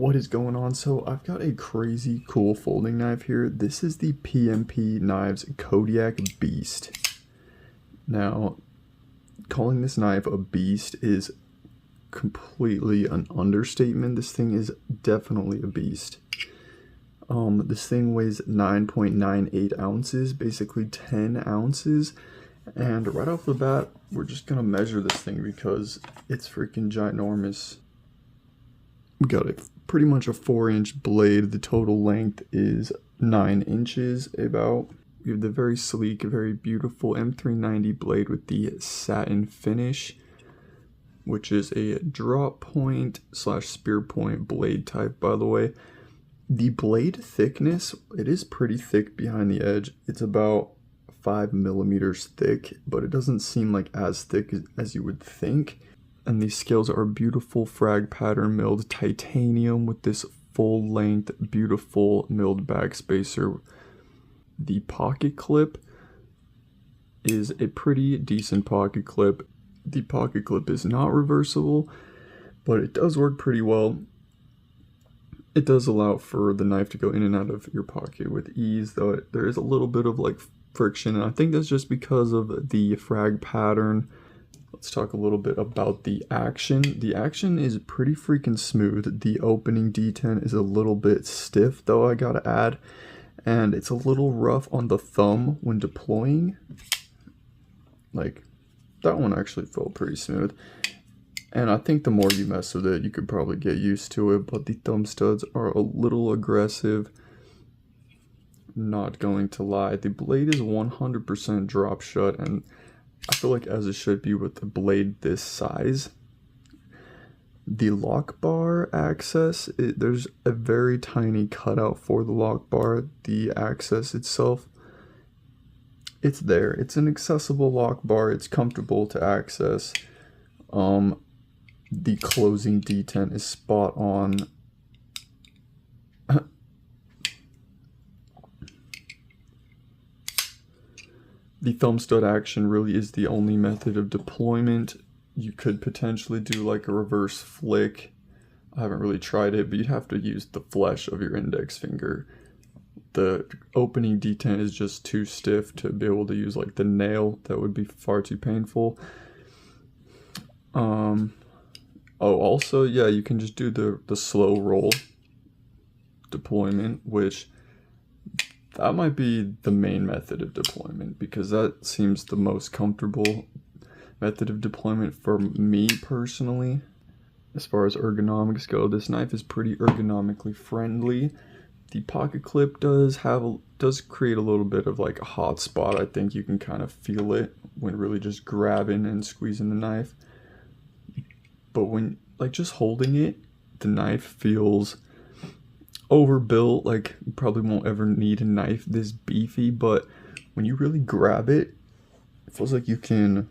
What is going on? So I've got a crazy cool folding knife here. This is the PMP Knives Kodiak Beast. Now, calling this knife a beast is completely an understatement. This thing is definitely a beast. This thing weighs 9.98 ounces, basically 10 ounces. And right off the bat, we're just gonna measure this thing because it's freaking ginormous. We got pretty much a 4-inch blade. The total length is 9 inches about. We have the very sleek, very beautiful M390 blade with the satin finish, which is a drop point / spear point blade type, by the way. The blade thickness, it is pretty thick behind the edge. It's about 5 millimeters thick, but it doesn't seem like as thick as you would think. And these scales are beautiful frag pattern milled titanium with this full length beautiful milled backspacer. The pocket clip is a pretty decent pocket clip. The pocket clip is not reversible, but it does work pretty well. It does allow for the knife to go in and out of your pocket with ease, though there is a little bit of like friction, and I think that's just because of the frag pattern. Let's talk a little bit about the action. The action is pretty freaking smooth. The opening detent is a little bit stiff, though, I gotta add, and it's a little rough on the thumb when deploying. Like, that one actually felt pretty smooth. And I think the more you mess with it, you could probably get used to it, but the thumb studs are a little aggressive. Not going to lie. The blade is 100% drop shut, and I feel like as it should be with a blade this size. The lock bar access, there's a very tiny cutout for the lock bar. The access itself, it's there. It's an accessible lock bar. It's comfortable to access. The closing detent is spot on. The thumb stud action really is the only method of deployment. You could potentially do like a reverse flick. I haven't really tried it, but you'd have to use the flesh of your index finger. The opening detent is just too stiff to be able to use like the nail. That would be far too painful. Oh, also, yeah, you can just do the slow roll deployment, which that might be the main method of deployment because that seems the most comfortable method of deployment for me personally. As far as ergonomics go, this knife is pretty ergonomically friendly. The pocket clip does create a little bit of like a hot spot. I think you can kind of feel it when really just grabbing and squeezing the knife. But when like just holding it, the knife feels overbuilt. Like you probably won't ever need a knife this beefy, but when you really grab it, it feels like you can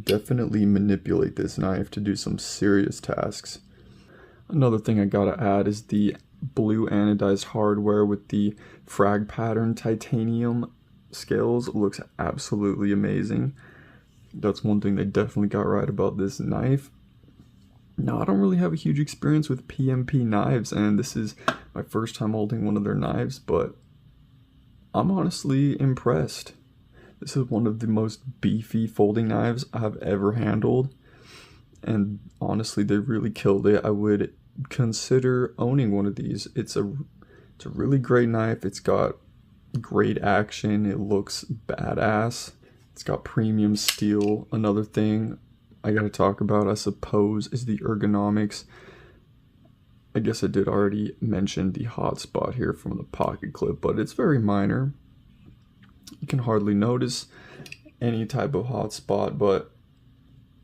definitely manipulate this knife to do some serious tasks. Another thing I gotta add is the blue anodized hardware with the frag pattern titanium scales. It looks absolutely amazing. That's one thing they definitely got right about this knife. Now, I don't really have a huge experience with PMP knives, and this is my first time holding one of their knives, but I'm honestly impressed. This is one of the most beefy folding knives I've ever handled, and honestly, they really killed it. I would consider owning one of these. It's a really great knife. It's got great action. It looks badass. It's got premium steel. Another thing I gotta talk about, I suppose, is the ergonomics. I guess I did already mention the hot spot here from the pocket clip, but it's very minor. You can hardly notice any type of hot spot, but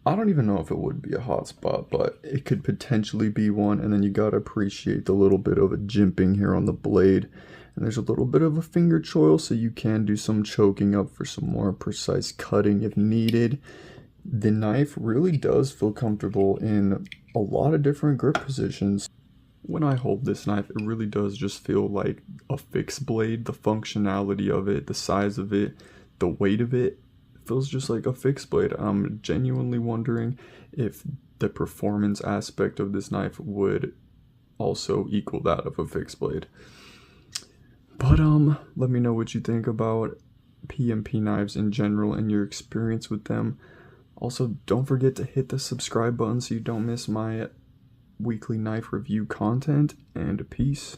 I don't even know if it would be a hot spot, but it could potentially be one. And then you gotta appreciate the little bit of a jimping here on the blade. And there's a little bit of a finger choil, so you can do some choking up for some more precise cutting if needed. The knife really does feel comfortable in a lot of different grip positions. When I hold this knife, it really does just feel like a fixed blade. The functionality of it, the size of it, the weight of it, feels just like a fixed blade. I'm genuinely wondering if the performance aspect of this knife would also equal that of a fixed blade. But let me know what you think about PMP knives in general and your experience with them. Also, don't forget to hit the subscribe button so you don't miss my weekly knife review content, and peace.